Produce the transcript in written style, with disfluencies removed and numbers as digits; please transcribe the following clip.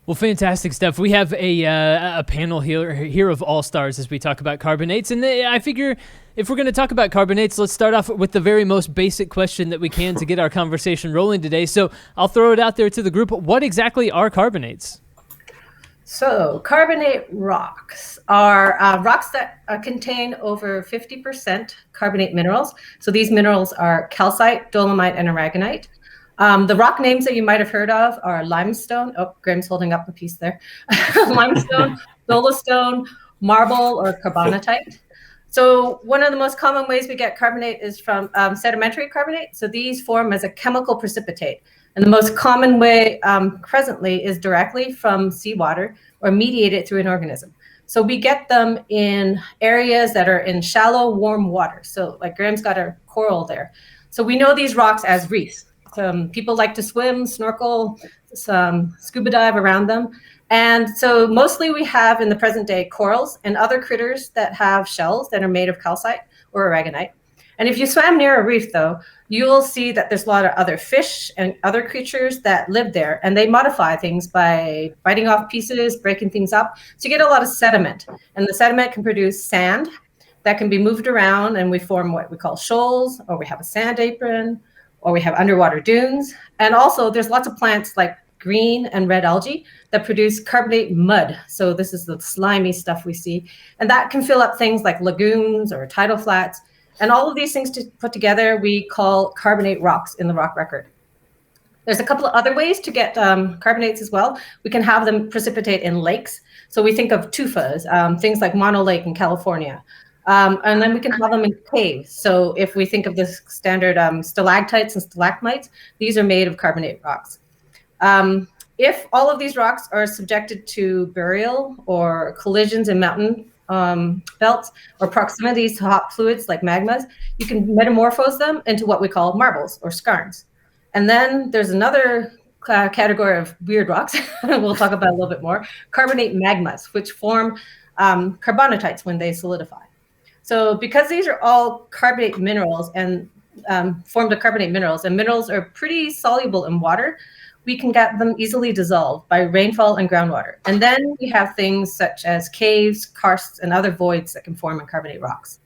Well, fantastic stuff. We have a panel here of all-stars as we talk about carbonates. And I figure if we're going to talk about carbonates, let's start off with the very most basic question that we can to get our conversation rolling today. So I'll throw it out there to the group. What exactly are carbonates? So carbonate rocks are rocks that contain over 50% carbonate minerals. So these minerals are calcite, dolomite, and aragonite. The rock names that you might have heard of are limestone. Oh, Graham's holding up a piece there. Limestone, dolostone, marble, or carbonatite. So one of the most common ways we get carbonate is from sedimentary carbonate. So these form as a chemical precipitate. And the most common way presently is directly from seawater or mediated through an organism. So we get them in areas that are in shallow, warm water. So like Graham's got a coral there. So we know these rocks as reefs. People like to swim, snorkel, scuba dive around them. And so mostly we have in the present day corals and other critters that have shells that are made of calcite or aragonite. And if you swam near a reef, though, you will see that there's a lot of other fish and other creatures that live there, and they modify things by biting off pieces, breaking things up. So you get a lot of sediment, and the sediment can produce sand that can be moved around, and we form what we call shoals, or we have a sand apron, or we have underwater dunes. And also there's lots of plants like green and red algae that produce carbonate mud. So this is the slimy stuff we see, and that can fill up things like lagoons or tidal flats. And all of these things to put together, we call carbonate rocks in the rock record. There's a couple of other ways to get carbonates as well. We can have them precipitate in lakes. So we think of tufas, things like Mono Lake in California. And then we can have them in caves. So if we think of the standard stalactites and stalagmites, these are made of carbonate rocks. If all of these rocks are subjected to burial or collisions in mountain belts or proximities to hot fluids like magmas, you can metamorphose them into what we call marbles or skarns. And then there's another category of weird rocks we'll talk about a little bit more, carbonate magmas, which form carbonatites when they solidify. So because these are all carbonate minerals and formed of carbonate minerals, and minerals are pretty soluble in water, we can get them easily dissolved by rainfall and groundwater. And then we have things such as caves, karsts, and other voids that can form in carbonate rocks.